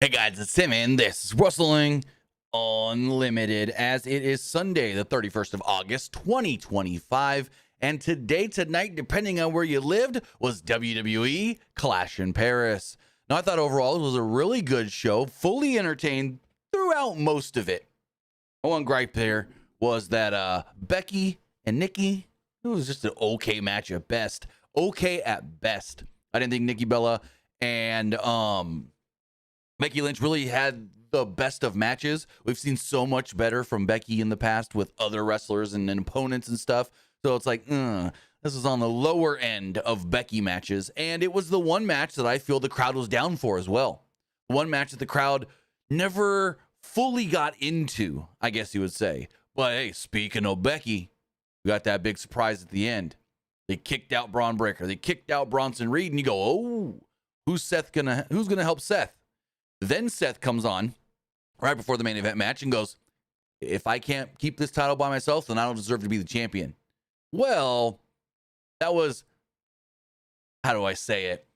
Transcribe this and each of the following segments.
Hey guys, it's Tim and this is Wrestling Unlimited as it is Sunday, the 31st of August, 2025. And tonight, depending on where you lived, was WWE Clash in Paris. Now, I thought overall it was a really good show, fully entertained throughout most of it. One gripe there was that Becky and Nikki, it was just an okay match at best. Okay at best. I didn't think Nikki Bella and Becky Lynch really had the best of matches. We've seen so much better from Becky in the past with other wrestlers and opponents and stuff. So it's like, this is on the lower end of Becky matches. And it was the one match that I feel the crowd was down for as well. One match that the crowd never fully got into, I guess you would say. But hey, speaking of Becky, we got that big surprise at the end. They kicked out Braun Breaker. They kicked out Bronson Reed. And you go, oh, who's gonna help Seth? Then Seth comes on right before the main event match and goes, if I can't keep this title by myself, then I don't deserve to be the champion. Well, that was, how do I say it?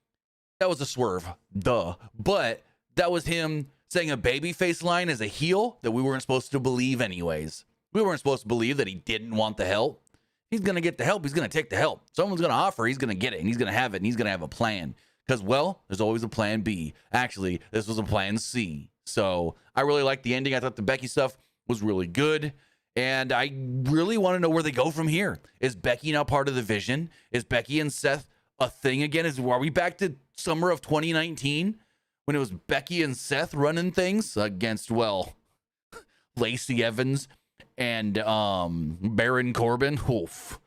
That was a swerve, duh. But that was him saying a babyface line as a heel that we weren't supposed to believe anyways. We weren't supposed to believe that he didn't want the help. He's going to get the help. He's going to take the help. Someone's going to offer. He's going to get it, and he's going to have it, and he's going to have a plan. Because, well, there's always a plan B. Actually, this was a plan C. So I really liked the ending. I thought the Becky stuff was really good. And I really want to know where they go from here. Is Becky now part of the vision? Is Becky and Seth a thing again? Are we back to summer of 2019 when it was Becky and Seth running things against, well, Lacey Evans and Baron Corbin? Oof.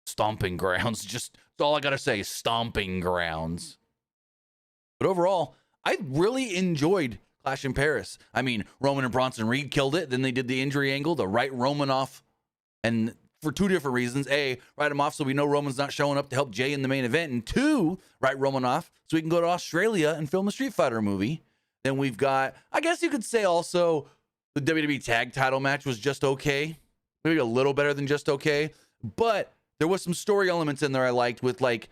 Stomping grounds. Just that's all I got to say. Stomping grounds. But overall, I really enjoyed Clash in Paris. I mean, Roman and Bronson Reed killed it. Then they did the injury angle to write Roman off. And for two different reasons. A, write him off so we know Roman's not showing up to help Jay in the main event. And two, write Roman off so we can go to Australia and film a Street Fighter movie. Then we've got, I guess you could say also, the WWE Tag Title match was just okay. Maybe a little better than just okay. But there was some story elements in there I liked with, like,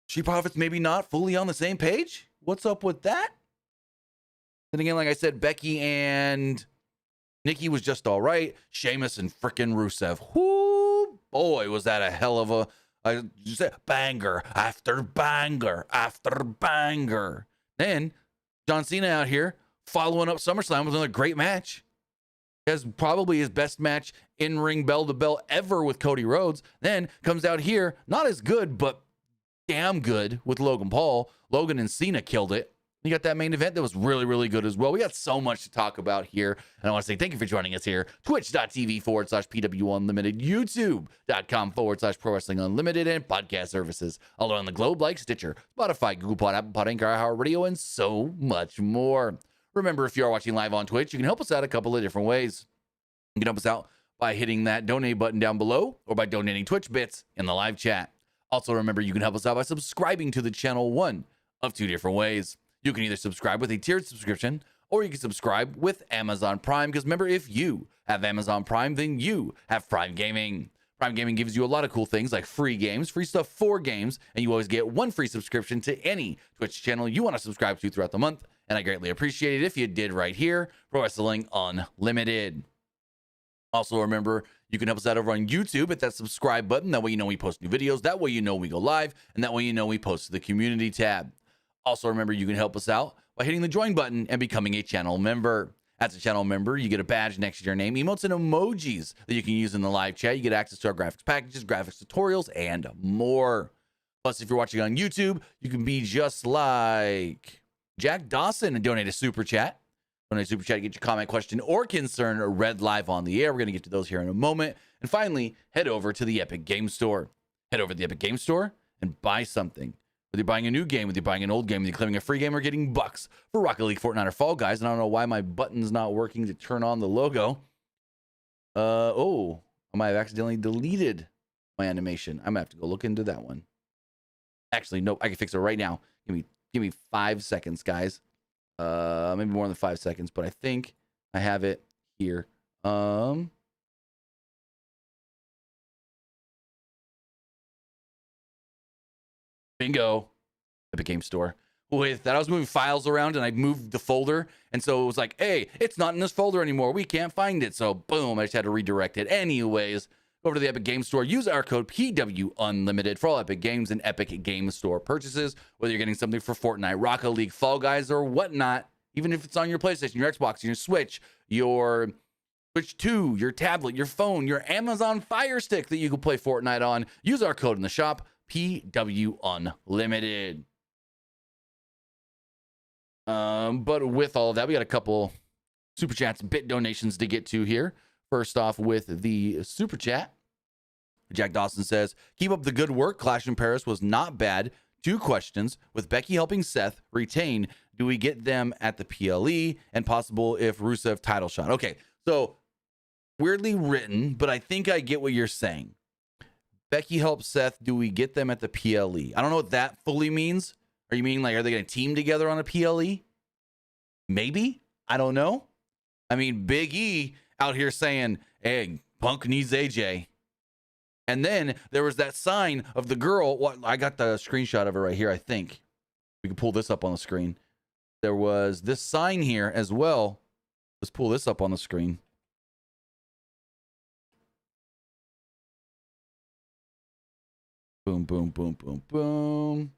Street Profits maybe not fully on the same page. What's up with that? Then again, like I said, Becky and Nikki was just all right. Sheamus and frickin' Rusev. Whoo, boy, was that a hell of a banger after banger after banger. Then John Cena out here following up SummerSlam with another great match. Has probably his best match in ring bell to bell ever with Cody Rhodes. Then comes out here, not as good, but damn good with Logan Paul. Logan and Cena killed it. You got that main event that was really, really good as well. We got so much to talk about here. And I want to say thank you for joining us here. Twitch.tv/PWU Unlimited, YouTube.com/Pro Wrestling Unlimited, and podcast services all around the globe like Stitcher, Spotify, Google Pod, Apple Pod, Anchor, iHeartRadio, and so much more. Remember, if you are watching live on Twitch, you can help us out a couple of different ways. You can help us out by hitting that donate button down below or by donating Twitch bits in the live chat. Also, remember, you can help us out by subscribing to the channel one of two different ways. You can either subscribe with a tiered subscription or you can subscribe with Amazon Prime. Because remember, if you have Amazon Prime, then you have Prime Gaming. Prime Gaming gives you a lot of cool things like free games, free stuff for games, and you always get one free subscription to any Twitch channel you want to subscribe to throughout the month. And I greatly appreciate it if you did right here, Pro Wrestling Unlimited. Also, remember, you can help us out over on YouTube at that subscribe button. That way you know we post new videos. That way you know we go live. And that way you know we post to the community tab. Also, remember, you can help us out by hitting the join button and becoming a channel member. As a channel member, you get a badge next to your name, emotes, and emojis that you can use in the live chat. You get access to our graphics packages, graphics tutorials, and more. Plus, if you're watching on YouTube, you can be just like Jack Dawson and donate a super chat. Donate a super chat to get your comment, question, or concern read live on the air. We're going to get to those here in a moment. And finally, head over to the Epic Game Store. Head over to the Epic Game Store and buy something. Whether you're buying a new game, whether you're buying an old game, whether you're claiming a free game or getting bucks for Rocket League, Fortnite, or Fall Guys. And I don't know why my button's not working to turn on the logo. I might have accidentally deleted my animation. I'm going to have to go look into that one. Actually, nope, I can fix it right now. Give me 5 seconds, guys. Maybe more than 5 seconds, but I think I have it here. Bingo. Epic Game Store. with that. I was moving files around and I moved the folder. And so it was like, hey, it's not in this folder anymore. We can't find it. So boom, I just had to redirect it. Anyways, go over to the Epic Games Store. Use our code PW Unlimited for all Epic Games and Epic Games Store purchases. Whether you're getting something for Fortnite, Rocket League, Fall Guys, or whatnot, even if it's on your PlayStation, your Xbox, your Switch, your Switch 2, your tablet, your phone, your Amazon Fire Stick that you can play Fortnite on, use our code in the shop, PW Unlimited. But with all of that, we got a couple super chats, bit donations to get to here. First off, with the super chat, Jack Dawson says, keep up the good work. Clash in Paris was not bad. 2 questions. With Becky helping Seth retain, do we get them at the PLE? And possible if Rusev title shot. Okay, so weirdly written, but I think I get what you're saying. Becky helps Seth. Do we get them at the PLE? I don't know what that fully means. Are you meaning like, are they going to team together on a PLE? Maybe. I don't know. I mean, Big E out here saying, hey, Punk needs AJ. And then there was that sign of the girl. What, I got the screenshot of it right here, I think. We can pull this up on the screen. There was this sign here as well. Let's pull this up on the screen. Boom, boom, boom, boom, boom.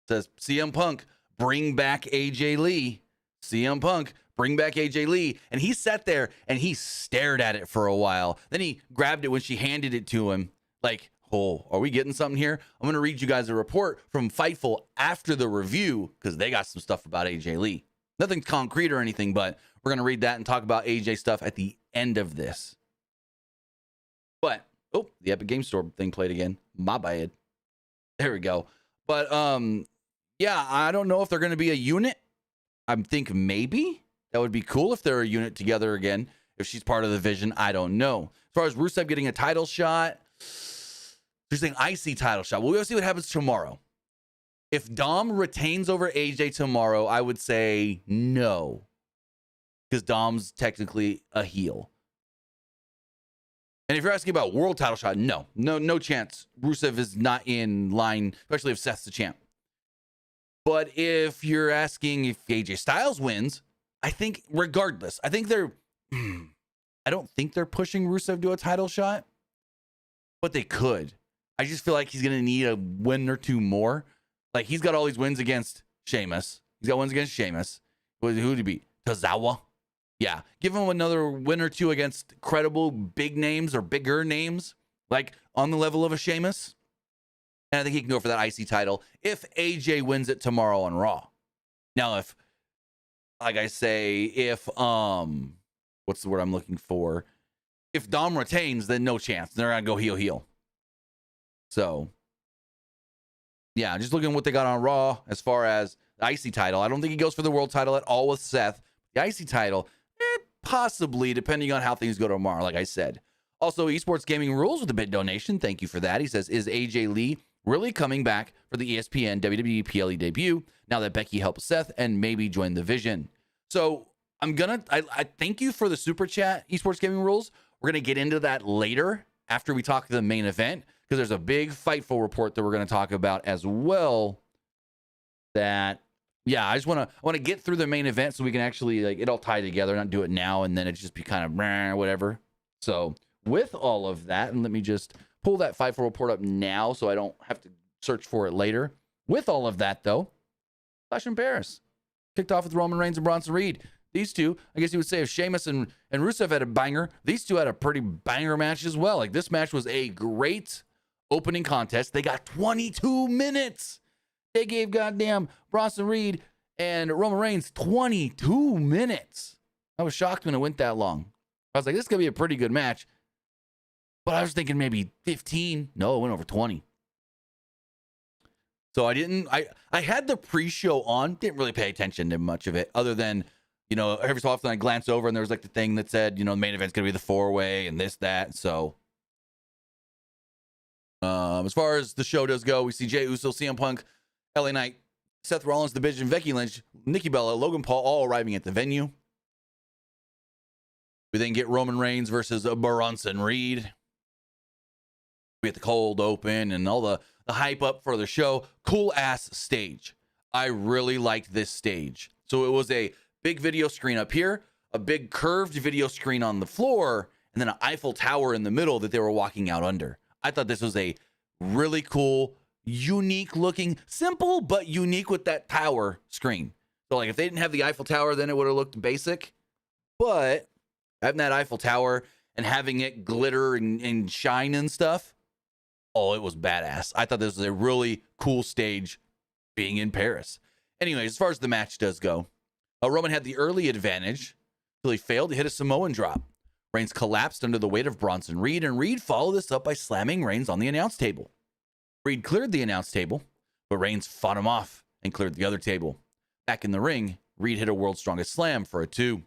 It says, CM Punk, bring back AJ Lee. CM Punk, bring back AJ Lee. And he sat there and he stared at it for a while. Then he grabbed it when she handed it to him. Like, oh, are we getting something here? I'm going to read you guys a report from Fightful after the review because they got some stuff about AJ Lee. Nothing concrete or anything, but we're going to read that and talk about AJ stuff at the end of this. But, oh, the Epic Games Store thing played again. My bad. There we go. But, yeah, I don't know if they're going to be a unit. I think maybe that would be cool if they're a unit together again. If she's part of the Vision, I don't know. As far as Rusev getting a title shot, they're saying IC title shot. Well, we'll see what happens tomorrow. If Dom retains over AJ tomorrow, I would say no, because Dom's technically a heel. And if you're asking about world title shot, no chance. Rusev is not in line, especially if Seth's the champ. But if you're asking if AJ Styles wins, I think regardless, I don't think they're pushing Rusev to a title shot, but they could. I just feel like he's going to need a win or 2 more. Like, he's got all these wins against Sheamus. He's got wins against Sheamus. Who'd he beat? Tozawa? Yeah. Give him another win or 2 against credible big names or bigger names, like on the level of a Sheamus. And I think he can go for that IC title if AJ wins it tomorrow on Raw. Now, if, like I say, if, what's the word I'm looking for? If Dom retains, then no chance. They're going to go heel. So, yeah, just looking at what they got on Raw as far as the IC title. I don't think he goes for the world title at all with Seth. The IC title, possibly, depending on how things go tomorrow, like I said. Also, Esports Gaming Rules with a bit donation. Thank you for that. He says, is AJ Lee really coming back for the ESPN WWE PLE debut now that Becky helped Seth and maybe join the Vision? So I thank you for the super chat, Esports Gaming Rules. We're going to get into that later after we talk the main event, because there's a big Fightful report that we're going to talk about as well. That, yeah, I want to get through the main event so we can actually, like, it all tie together, not do it now and then it just be kind of whatever. So with all of that, and let me just pull that Fightful report up now so I don't have to search for it later. With all of that, though, Clash in Paris kicked off with Roman Reigns and Bronson Reed. These two, I guess you would say, if Sheamus and Rusev had a banger, these two had a pretty banger match as well. Like, this match was a great opening contest. They got 22 minutes. They gave goddamn Bronson Reed and Roman Reigns 22 minutes. I was shocked when it went that long. I was like, this is going to be a pretty good match. But I was thinking maybe 15. No, it went over 20. So I had the pre-show on, didn't really pay attention to much of it other than, you know, every so often I glance over and there was like the thing that said, you know, the main event's going to be the 4-way and this, that. So as far as the show does go, we see Jey Uso, CM Punk, LA Knight, Seth Rollins, The Vision, Becky Lynch, Nikki Bella, Logan Paul all arriving at the venue. We then get Roman Reigns versus Bronson Reed. We get the cold open and all the hype up for the show. Cool ass stage. I really liked this stage. So it was a big video screen up here, a big curved video screen on the floor, and then an Eiffel Tower in the middle that they were walking out under. I thought this was a really cool, unique looking, simple but unique with that tower screen. So like if they didn't have the Eiffel Tower, then it would have looked basic. But having that Eiffel Tower and having it glitter and shine and stuff, oh, it was badass. I thought this was a really cool stage being in Paris. Anyways, as far as the match does go, Roman had the early advantage until he failed to hit a Samoan drop. Reigns collapsed under the weight of Bronson Reed, and Reed followed this up by slamming Reigns on the announce table. Reed cleared the announce table, but Reigns fought him off and cleared the other table. Back in the ring, Reed hit a World's Strongest Slam for a 2.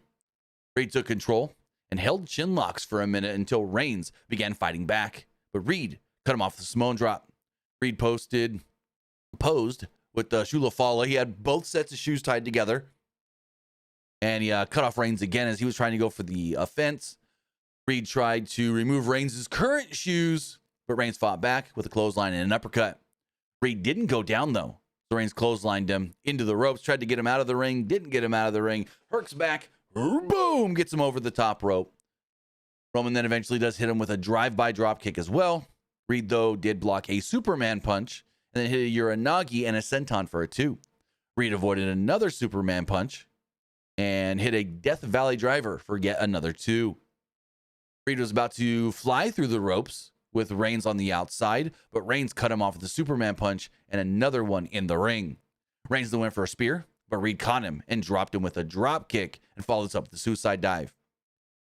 Reed took control and held chin locks for a minute until Reigns began fighting back, but Reed cut him off the Samoan drop. Reed posed with the Shula Fala. He had both sets of shoes tied together, and he cut off Reigns again as he was trying to go for the offense. Reed tried to remove Reigns' current shoes, but Reigns fought back with a clothesline and an uppercut. Reed didn't go down, though. So Reigns clotheslined him into the ropes, tried to get him out of the ring, didn't get him out of the ring. Herc's back, boom, gets him over the top rope. Roman then eventually does hit him with a drive-by drop kick as well. Reed, though, did block a Superman punch and then hit a Uranagi and a senton for a 2. Reed avoided another Superman punch and hit a Death Valley driver for yet another 2. Reed was about to fly through the ropes with Reigns on the outside, but Reigns cut him off with a Superman punch and another one in the ring. Reigns then went for a spear, but Reed caught him and dropped him with a drop kick and followed this up with a suicide dive.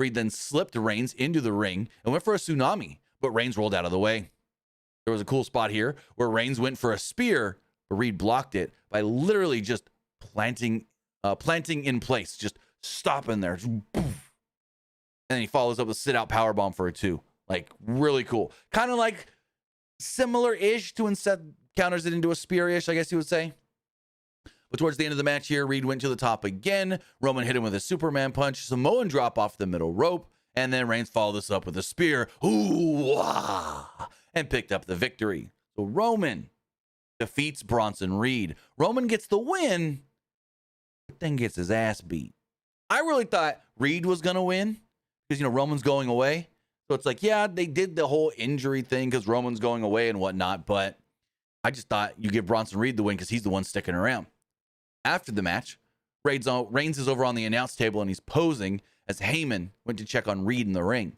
Reed then slipped Reigns into the ring and went for a tsunami, but Reigns rolled out of the way. There was a cool spot here where Reigns went for a spear, but Reed blocked it by literally just planting in place, just stopping there. Just poof. And then he follows up with sit-out powerbomb for a 2. Like, really cool. Kind of like similar-ish to when Seth counters it into a spear-ish, I guess you would say. But towards the end of the match here, Reed went to the top again. Roman hit him with a Superman punch, Samoan drop off the middle rope, and then Reigns followed this up with a spear. Ooh-wah! And picked up the victory. So Roman defeats Bronson Reed. Roman gets the win, but then gets his ass beat. I really thought Reed was going to win because, Roman's going away. So it's like, yeah, they did the whole injury thing because Roman's going away and whatnot, but I just thought you give Bronson Reed the win because he's the one sticking around. After the match, Reigns is over on the announce table and he's posing as Heyman went to check on Reed in the ring.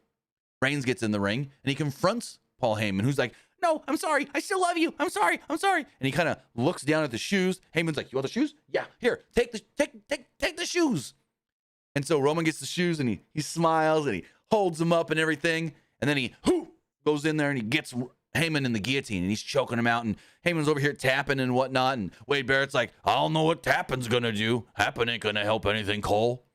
Reigns gets in the ring and he confronts Paul Heyman, who's like, no, I'm sorry. I still love you. I'm sorry. And he kind of looks down at the shoes. Heyman's like, you want the shoes? Yeah, here, take the shoes. And so Roman gets the shoes and he smiles and he holds them up and everything. And then he goes in there and he gets Heyman in the guillotine and he's choking him out. And Heyman's over here tapping and whatnot. And Wade Barrett's like, I don't know what tapping's going to do. Tapping ain't going to help anything, Cole.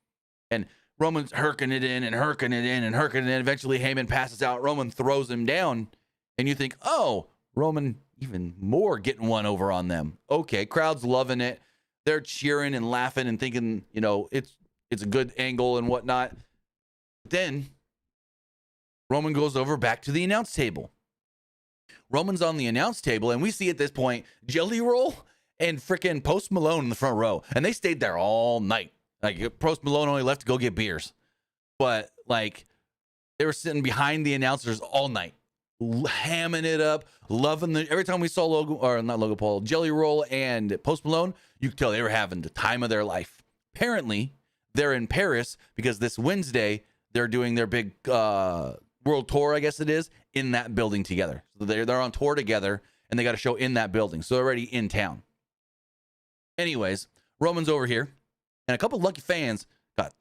And Roman's herking it in. Eventually Heyman passes out. Roman throws him down. And you think, oh, Roman even more getting one over on them. Okay, crowd's loving it. They're cheering and laughing and thinking, it's a good angle and whatnot. Then Roman goes over back to the announce table. Roman's on the announce table, and we see at this point Jelly Roll and frickin' Post Malone in the front row. And they stayed there all night. Like, Post Malone only left to go get beers. But, they were sitting behind the announcers all night, hamming it up, loving every time we saw Logan Paul, Jelly Roll and Post Malone, you could tell they were having the time of their life. Apparently, they're in Paris because this Wednesday they're doing their big world tour, I guess it is, in that building together. So they're on tour together and they got a show in that building. So they're already in town. Anyways, Roman's over here and a couple of lucky fans got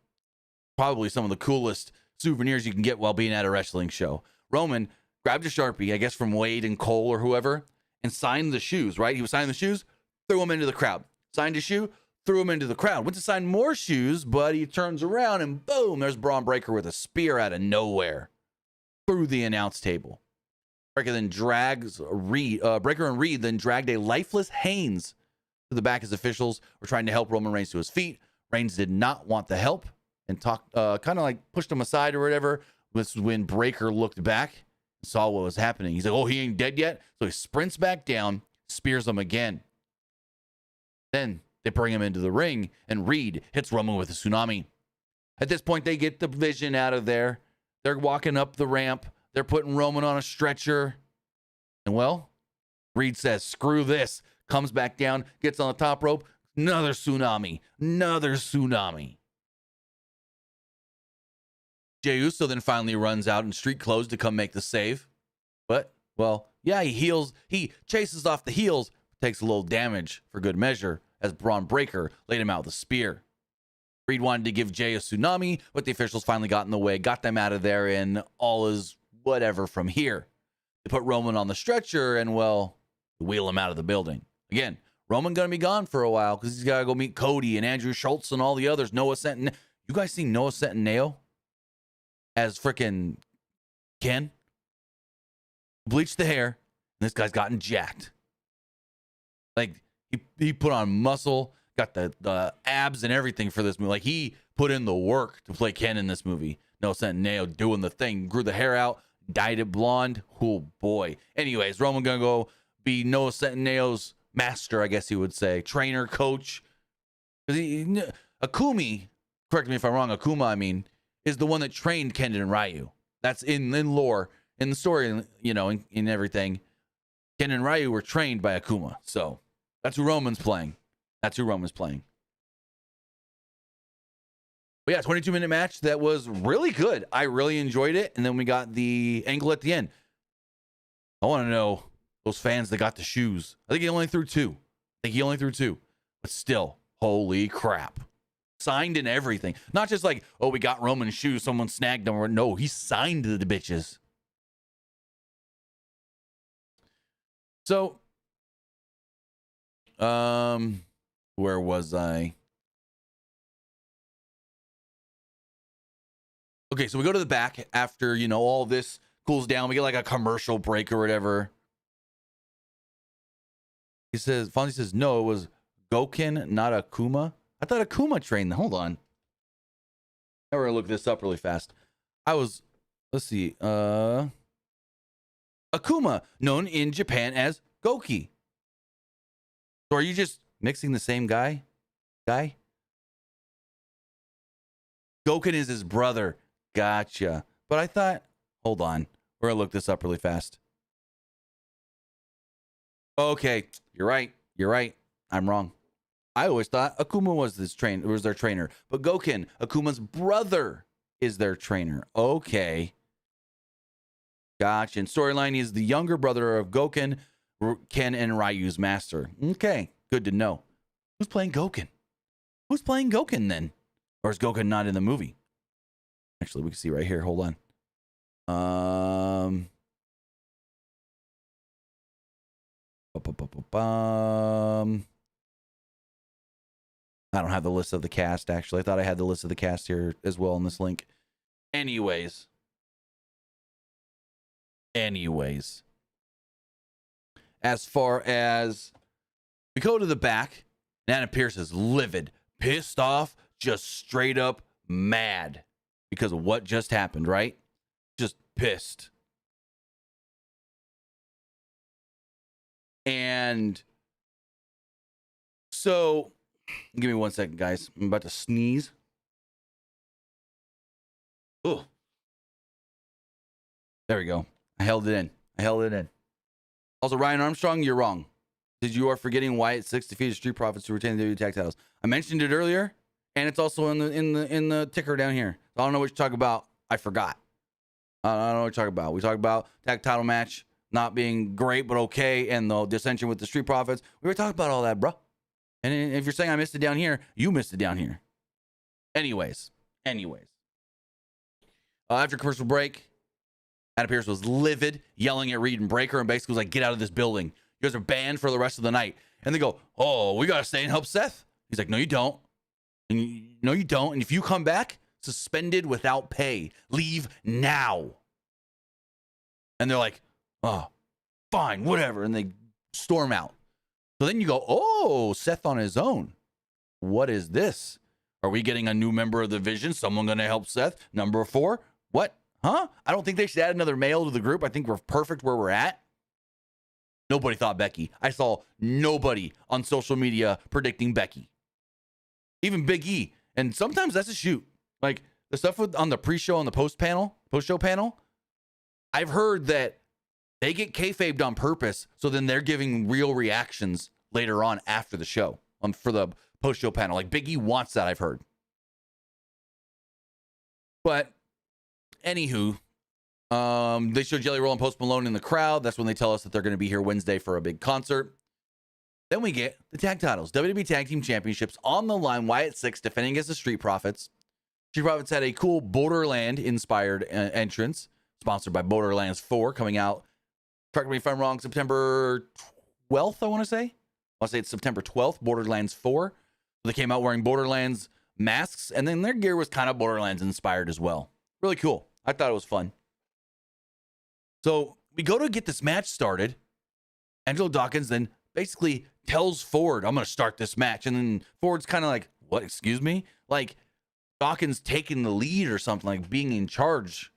probably some of the coolest souvenirs you can get while being at a wrestling show. Roman grabbed a Sharpie, I guess from Wade and Cole or whoever, and signed the shoes, right? He was signing the shoes, threw them into the crowd. Signed his shoe, threw him into the crowd. Went to sign more shoes, but he turns around and boom, there's Braun Breaker with a spear out of nowhere through the announce table. Breaker and Reed then dragged a lifeless Haynes to the back as officials were trying to help Roman Reigns to his feet. Reigns did not want the help and pushed him aside or whatever. This was when Breaker looked back and saw what was happening. He's like, oh, he ain't dead yet? So he sprints back down, spears him again. Then they bring him into the ring, and Reed hits Roman with a tsunami. At this point, they get the Vision out of there. They're walking up the ramp. They're putting Roman on a stretcher. And, well, Reed says, screw this. Comes back down, gets on the top rope. Another tsunami. Another tsunami. Jey Uso then finally runs out in street clothes to come make the save. But, well, yeah, he chases off the heels, takes a little damage for good measure as Braun Breaker laid him out with a spear. Reed wanted to give Jey a tsunami, but the officials finally got in the way, got them out of there, and all is whatever from here. They put Roman on the stretcher and, well, wheel him out of the building. Again, Roman going to be gone for a while because he's got to go meet Cody and Andrew Schultz and all the others. Noah Centineo. You guys seen Noah Centineo as frickin' Ken? Bleached the hair, and this guy's gotten jacked. Like, he put on muscle, got the abs and everything for this movie. Like, he put in the work to play Ken in this movie. Noah Centineo doing the thing. Grew the hair out, dyed it blonde. Oh, boy. Anyways, Roman going to go be Noah Centineo's master, I guess you would say. Trainer, coach. Akumi, correct me if I'm wrong, Akuma, I mean, is the one that trained Ken and Ryu. That's in lore, in the story, you know, in everything. Ken and Ryu were trained by Akuma. So that's who Roman's playing. But yeah, 22-minute match that was really good. I really enjoyed it. And then we got the angle at the end. I want to know those fans that got the shoes. I think he only threw two. But still, holy crap. Signed and everything. Not just like, oh, we got Roman's shoes, someone snagged them. No, he signed the bitches. So, where was I? Okay, so we go to the back after, you know, all this cools down. We get like a commercial break or whatever. Fonzie says, no, it was Goken, not Akuma. I thought Akuma trained. Hold on. Now we're going to look this up really fast. Let's see. Akuma, known in Japan as Goki. So are you just mixing the same guy? Goken is his brother. Gotcha. But I thought, hold on. We're going to look this up really fast. Okay. You're right. I'm wrong. I always thought Akuma was their trainer. But Goken, Akuma's brother, is their trainer. Okay. Gotcha. And storyline, is the younger brother of Goken, Ken and Ryu's master. Okay. Good to know. Who's playing Goken? Who's playing Goken then? Or is Goken not in the movie? Actually, we can see right here. Hold on. I don't have the list of the cast, actually. I thought I had the list of the cast here as well in this link. Anyways. As far as we go to the back, Nana Pierce is livid, pissed off, just straight up mad because of what just happened, right? Just pissed. And so, give me 1 second, guys. I'm about to sneeze. Oh, there we go. I held it in. Also, Ryan Armstrong, you're wrong. You are forgetting Wyatt Six defeated Street Profits to retain the WWE tag titles. I mentioned it earlier, and it's also in the ticker down here. So I don't know what you're talking about. I forgot. I don't know what you're talking about. We talked about tag title match not being great but okay, and the dissension with the Street Profits. We were talking about all that, bro. And if you're saying I missed it down here, you missed it down here. Anyways. After commercial break, Adam Pearce was livid, yelling at Reed and Breaker, and basically was like, get out of this building. You guys are banned for the rest of the night. And they go, oh, we got to stay and help Seth. He's like, no, you don't. No, you don't. And if you come back, suspended without pay. Leave now. And they're like, oh, fine, whatever. And they storm out. So then you go, oh, Seth on his own. What is this? Are we getting a new member of the Vision? Someone going to help Seth? Number 4? What? Huh? I don't think they should add another male to the group. I think we're perfect where we're at. Nobody thought Becky. I saw nobody on social media predicting Becky. Even Big E. And sometimes that's a shoot. Like the stuff on the pre-show, on the post-show panel, I've heard that they get kayfabed on purpose, so then they're giving real reactions later on after the show for the post-show panel. Like Big E wants that, I've heard. But anywho, they show Jelly Roll and Post Malone in the crowd. That's when they tell us that they're going to be here Wednesday for a big concert. Then we get the tag titles. WWE Tag Team Championships on the line. Wyatt Six defending against the Street Profits. Street Profits had a cool Borderland-inspired entrance, sponsored by Borderlands 4, coming out, correct me if I'm wrong, September 12th, I want to say. I want to say it's September 12th, Borderlands 4. They came out wearing Borderlands masks, and then their gear was kind of Borderlands-inspired as well. Really cool. I thought it was fun. So we go to get this match started. Angelo Dawkins then basically tells Ford, I'm going to start this match. And then Ford's kind of like, what, excuse me? Like Dawkins taking the lead or something, like being in charge.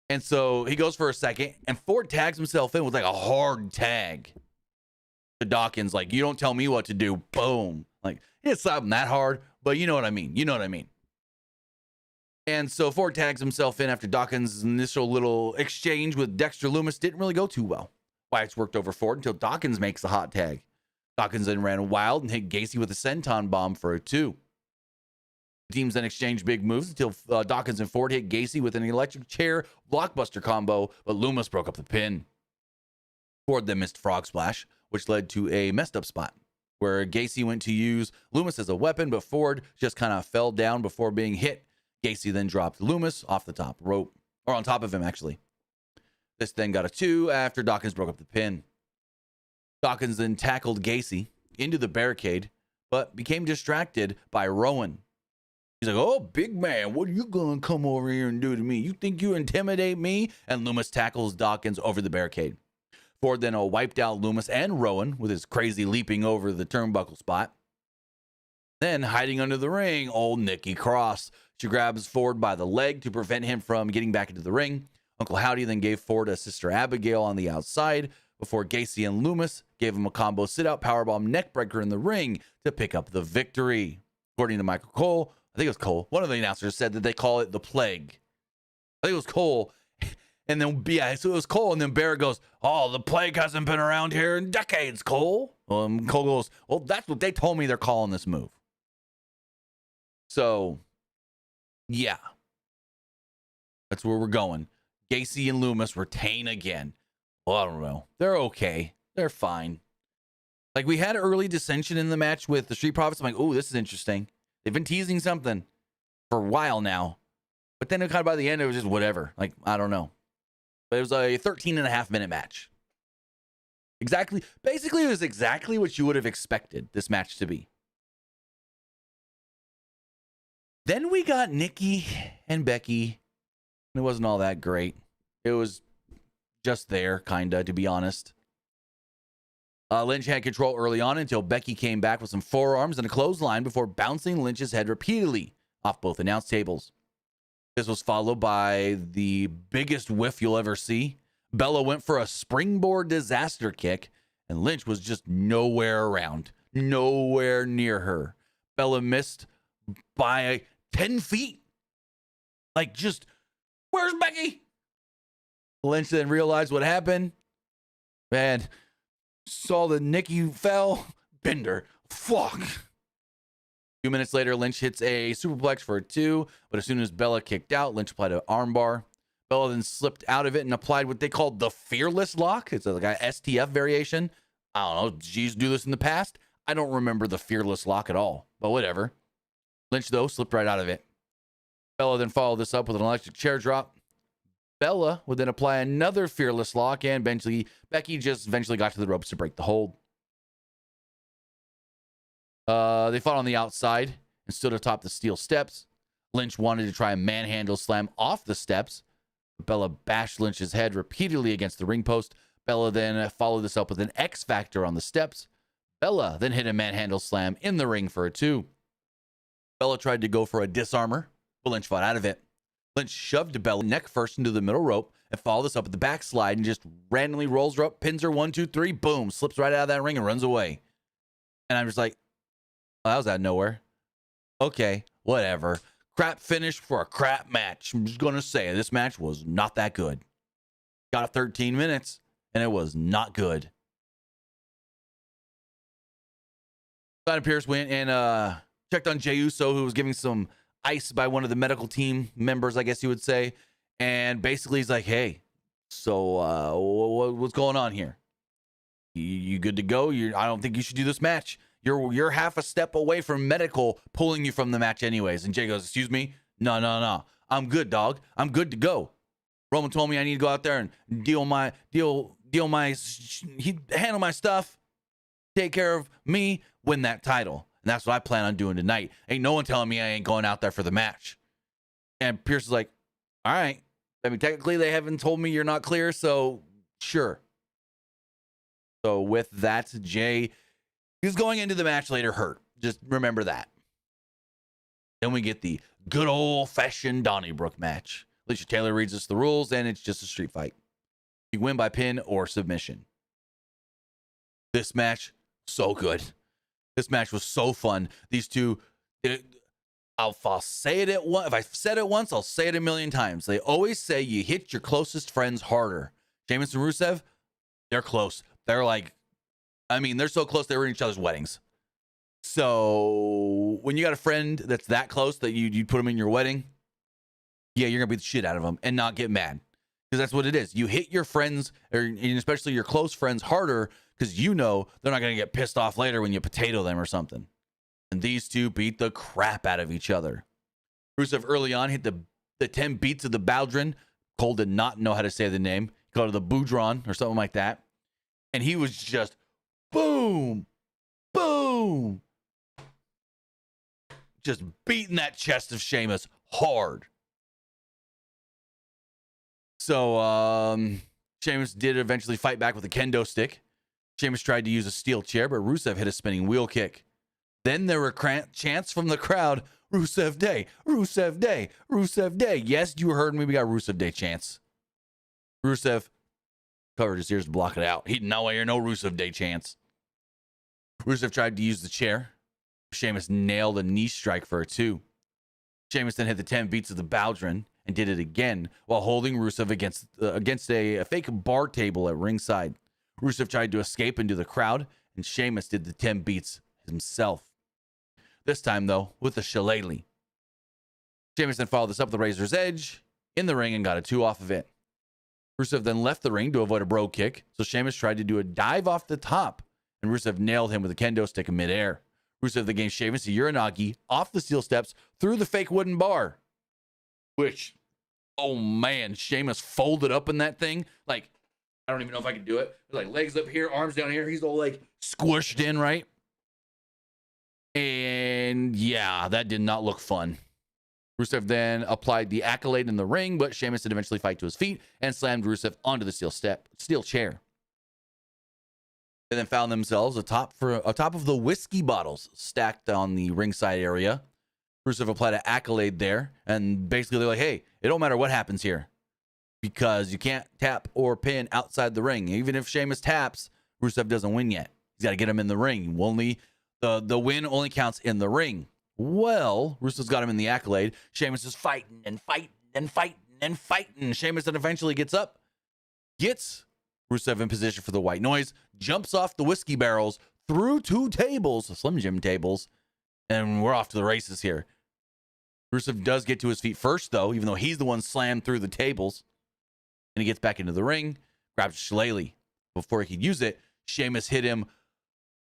And so he goes for a second, and Ford tags himself in with like a hard tag to Dawkins. Like, you don't tell me what to do. Boom. Like, it's not that hard, but you know what I mean. You know what I mean. And so Ford tags himself in after Dawkins' initial little exchange with Dexter Lumis didn't really go too well. Wyatt's worked over Ford until Dawkins makes the hot tag. Dawkins then ran wild and hit Gacy with a senton bomb for a 2. The teams then exchanged big moves until Dawkins and Ford hit Gacy with an electric chair blockbuster combo, but Lumis broke up the pin. Ford then missed Frog Splash, which led to a messed up spot where Gacy went to use Lumis as a weapon, but Ford just kind of fell down before being hit. Gacy then dropped Lumis off the top rope, or on top of him, actually. This then got a 2 after Dawkins broke up the pin. Dawkins then tackled Gacy into the barricade, but became distracted by Rowan. He's like, oh, big man, what are you going to come over here and do to me? You think you intimidate me? And Lumis tackles Dawkins over the barricade. Ford then wiped out Lumis and Rowan with his crazy leaping over the turnbuckle spot. Then, hiding under the ring, old Nikki Cross. She grabs Ford by the leg to prevent him from getting back into the ring. Uncle Howdy then gave Ford a Sister Abigail on the outside before Gacy and Lumis gave him a combo sit-out powerbomb neckbreaker in the ring to pick up the victory. According to Michael Cole, I think it was Cole, one of the announcers said that they call it the plague. I think it was Cole. And then, yeah, so it was Cole. And then Barrett goes, oh, the plague hasn't been around here in decades, Cole. Cole goes, well, that's what they told me they're calling this move. So, yeah. That's where we're going. Gacy and Lumis retain again. Well, I don't know. They're okay. They're fine. Like, we had early dissension in the match with the Street Profits. I'm like, oh, this is interesting. They've been teasing something for a while now. But then kind of by the end, it was just whatever. Like, I don't know. But it was a 13.5-minute match. Exactly. Basically, it was exactly what you would have expected this match to be. Then we got Nikki and Becky. It wasn't all that great. It was just there, kind of, to be honest. Lynch had control early on until Becky came back with some forearms and a clothesline before bouncing Lynch's head repeatedly off both announce tables. This was followed by the biggest whiff you'll ever see. Bella went for a springboard disaster kick, and Lynch was just nowhere around, nowhere near her. Bella missed by 10 feet. Like, just, where's Becky? Lynch then realized what happened. Man, saw that Nikki fell. Bender. Fuck. A few minutes later, Lynch hits a superplex for a 2, but as soon as Bella kicked out, Lynch applied an armbar. Bella then slipped out of it and applied what they called the Fearless Lock. It's like a STF variation. I don't know. She used to do this in the past. I don't remember the Fearless Lock at all, but whatever. Lynch, though, slipped right out of it. Bella then followed this up with an electric chair drop. Bella would then apply another Fearless Lock, and eventually Becky just eventually got to the ropes to break the hold. They fought on the outside and stood atop the steel steps. Lynch wanted to try a manhandle slam off the steps, but Bella bashed Lynch's head repeatedly against the ring post. Bella then followed this up with an X Factor on the steps. Bella then hit a manhandle slam in the ring for a 2. Bella tried to go for a disarmor, but Lynch fought out of it. Lynch shoved Bella neck first into the middle rope and followed this up with the backslide and just randomly rolls her up, pins her 1, 2, 3, boom, slips right out of that ring and runs away. And I'm just like, oh, that was out of nowhere. Okay, whatever. Crap finish for a crap match. I'm just going to say this match was not that good. Got 13 minutes and it was not good. Cena and Pierce went and checked on Jey Uso, who was giving some ice by one of the medical team members, I guess you would say. And basically he's like, hey, so what's going on here? You good to go? I don't think you should do this match. You're half a step away from medical pulling you from the match anyways. And Jey goes, excuse me? No. I'm good, dog. I'm good to go. Roman told me I need to go out there and handle my stuff, take care of me, win that title. And that's what I plan on doing tonight. Ain't no one telling me I ain't going out there for the match. And Pierce is like, all right. I mean, technically they haven't told me you're not clear, so sure. So with that, Jey is going into the match later hurt. Just remember that. Then we get the good old-fashioned Donnybrook match. Alicia Taylor reads us the rules, and it's just a street fight. You win by pin or submission. This match, so good. This match was so fun. These two, I'll say it once. If I've said it once, I'll say it a million times. They always say you hit your closest friends harder. Sheamus and Rusev, they're close. They're like, I mean, they're so close they were in each other's weddings. So when you got a friend that's that close that you put them in your wedding, yeah, you're going to beat the shit out of them and not get mad. Because that's what it is. You hit your friends, and especially your close friends, harder because you know they're not going to get pissed off later when you potato them or something. And these two beat the crap out of each other. Rusev early on hit the 10 beats of the Baldrin. Cole did not know how to say the name. He called it the Boudron or something like that. And he was just boom, boom. Just beating that chest of Sheamus hard. So Sheamus did eventually fight back with a kendo stick. Sheamus tried to use a steel chair, but Rusev hit a spinning wheel kick. Then there were chants from the crowd, Rusev Day, Rusev Day, Rusev Day. Yes, you heard me. We got Rusev Day chants. Rusev covered his ears to block it out. He did not want to hear no Rusev Day chants. Rusev tried to use the chair. Sheamus nailed a knee strike for a 2. Sheamus then hit the 10 beats of the Baldrin and did it again while holding Rusev against a fake bar table at ringside. Rusev tried to escape into the crowd, and Sheamus did the 10 beats himself. This time, though, with a shillelagh. Sheamus then followed this up with the Razor's Edge in the ring and got a 2 off of it. Rusev then left the ring to avoid a bro kick, so Sheamus tried to do a dive off the top, and Rusev nailed him with a kendo stick in midair. Rusev then gave Sheamus a Uranagi off the steel steps through the fake wooden bar, which, oh man, Sheamus folded up in that thing. Like, I don't even know if I can do it. Like legs up here, arms down here. He's all like squished in, right? And yeah, that did not look fun. Rusev then applied the accolade in the ring, but Sheamus did eventually fight to his feet and slammed Rusev onto the steel chair. They then found themselves atop of the whiskey bottles stacked on the ringside area. Rusev applied an accolade there, and basically they're like, hey, it don't matter what happens here because you can't tap or pin outside the ring. Even if Sheamus taps, Rusev doesn't win yet. He's got to get him in the ring. The win only counts in the ring. Well, Rusev's got him in the accolade. Sheamus is fighting and fighting and fighting and fighting. Sheamus then eventually gets up, gets Rusev in position for the white noise, jumps off the whiskey barrels through 2 tables, Slim Jim tables, and we're off to the races here. Rusev does get to his feet first, though, even though he's the one slammed through the tables. And he gets back into the ring, grabs a shillelagh. Before he could use it, Sheamus hit him,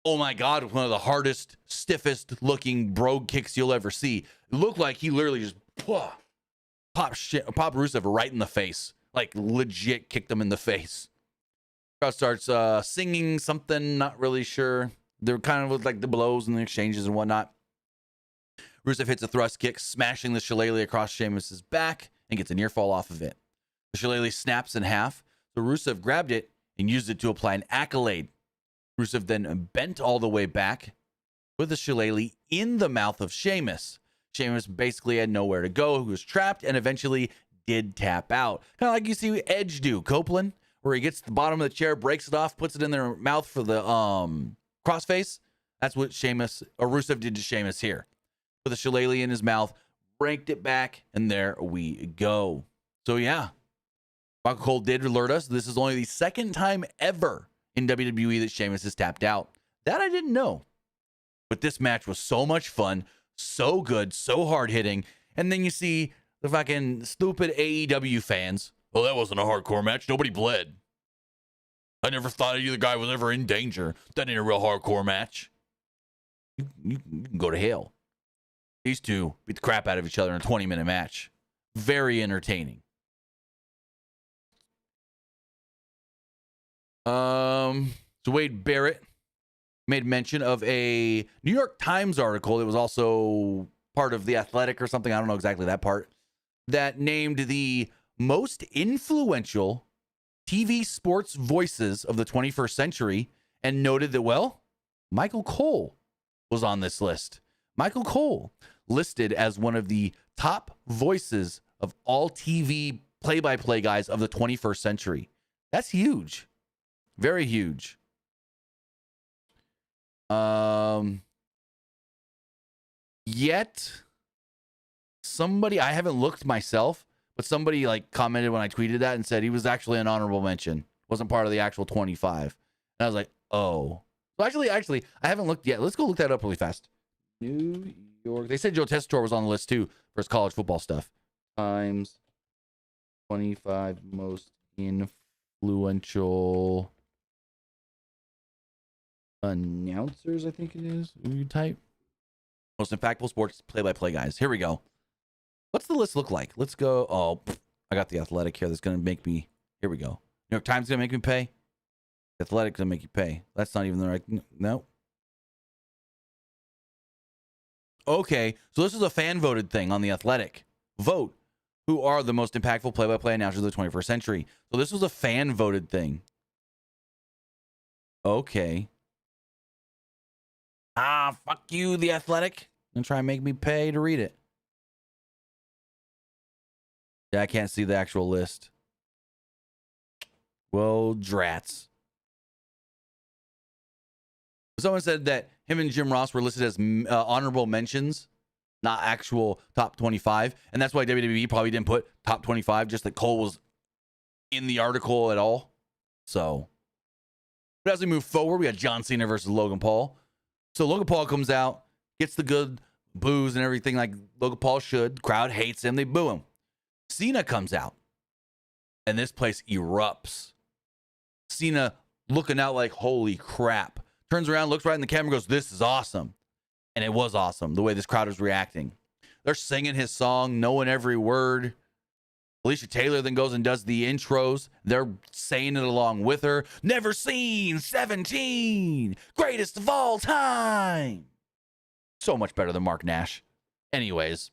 oh my God, one of the hardest, stiffest looking brogue kicks you'll ever see. It looked like he literally just popped Rusev right in the face. Like legit kicked him in the face. Crowd starts singing something, not really sure. They're kind of with like the blows and the exchanges and whatnot. Rusev hits a thrust kick, smashing the shillelagh across Sheamus's back and gets a near fall off of it. The shillelagh snaps in half, so Rusev grabbed it and used it to apply an accolade. Rusev then bent all the way back with the shillelagh in the mouth of Sheamus. Sheamus basically had nowhere to go. He was trapped and eventually did tap out. Kind of like you see Edge do, Copeland, where he gets the bottom of the chair, breaks it off, puts it in their mouth for the crossface. That's what Sheamus or Rusev did to Sheamus here. With a shillelagh in his mouth, ranked it back, and there we go. So yeah, Michael Cole did alert us. This is only the second time ever in WWE that Sheamus has tapped out. That I didn't know. But this match was so much fun, so good, so hard-hitting. And then you see the fucking stupid AEW fans. Well, that wasn't a hardcore match. Nobody bled. I never thought either guy was ever in danger. That ain't a real hardcore match. You can go to hell. These two beat the crap out of each other in a 20-minute match. Very entertaining. So Wade Barrett made mention of a New York Times article that was also part of The Athletic or something. I don't know exactly that part. That named the most influential TV sports voices of the 21st century and noted that, well, Michael Cole was on this list. Michael Cole listed as one of the top voices of all TV play-by-play guys of the 21st century. That's huge. Very huge. Yet somebody, I haven't looked myself, but somebody like commented when I tweeted that and said he was actually an honorable mention. Wasn't part of the actual 25. And I was like, oh. So actually, I haven't looked yet. Let's go look that up really fast. New York. They said Joe Tessitore was on the list too for his college football stuff. Times 25 most influential announcers, I think it is. You type most impactful sports play-by-play guys. Here we go. What's the list look like? Let's go. Oh, I got The Athletic here. That's gonna make me. Here we go. New York Times gonna make me pay. The Athletic gonna make you pay. That's not even the right. No. Okay, so this is a fan voted thing on The Athletic. Vote who are the most impactful play-by-play announcers of the 21st century. So this was a fan voted thing. Okay. Fuck you, The Athletic. And try and make me pay to read it. Yeah, I can't see the actual list. Well, drats. Someone said that him and Jim Ross were listed as honorable mentions, not actual top 25. And that's why WWE probably didn't put top 25, just that Cole was in the article at all. So, but as we move forward, we got John Cena versus Logan Paul. So Logan Paul comes out, gets the good boos and everything like Logan Paul should. Crowd hates him. They boo him. Cena comes out, and this place erupts. Cena looking out like, holy crap. Turns around, looks right in the camera, goes, this is awesome. And it was awesome, the way this crowd is reacting. They're singing his song, knowing every word. Alicia Taylor then goes and does the intros. They're saying it along with her. Never seen 17. Greatest of all time. So much better than Mark Nash. Anyways.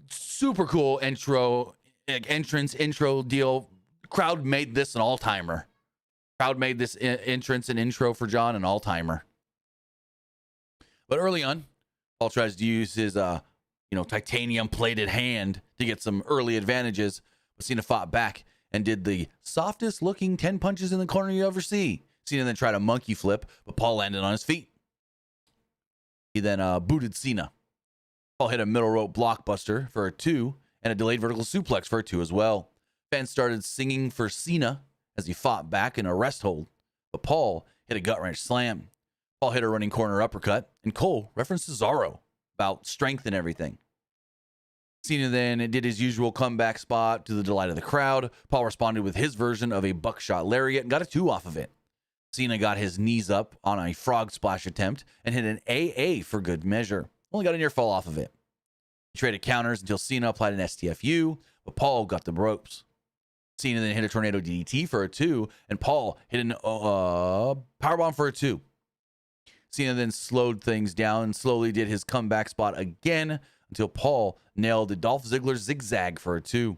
Super cool intro deal. Crowd made this an all-timer. Crowd made this entrance and intro for John an all-timer. But early on, Paul tries to use his titanium plated hand to get some early advantages. But Cena fought back and did the softest looking 10 punches in the corner you ever see. Cena then tried a monkey flip, but Paul landed on his feet. He then booted Cena. Paul hit a middle rope blockbuster for a 2 and a delayed vertical suplex for a 2 as well. Fans started singing for Cena as he fought back in a rest hold, but Paul hit a gut wrench slam. Paul hit a running corner uppercut, and Cole referenced Cesaro about strength and everything. Cena then did his usual comeback spot to the delight of the crowd. Paul responded with his version of a buckshot lariat and got a 2 off of it. Cena got his knees up on a frog splash attempt and hit an AA for good measure. Only got a near fall off of it. He traded counters until Cena applied an STFU, but Paul got the ropes. Cena then hit a tornado DDT for a 2, and Paul hit an powerbomb for a 2. Cena then slowed things down and slowly did his comeback spot again until Paul nailed the Dolph Ziggler zigzag for a 2.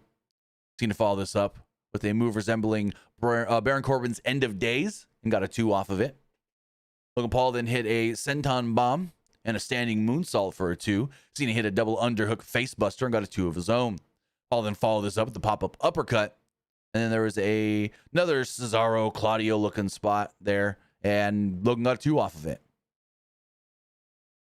Cena followed this up with a move resembling Baron Corbin's End of Days and got a 2 off of it. Logan Paul then hit a senton bomb and a standing moonsault for a 2. Cena hit a double underhook facebuster and got a 2 of his own. Paul then followed this up with the pop-up uppercut. And then there was another Cesaro Claudio looking spot there, and Logan got a 2 off of it.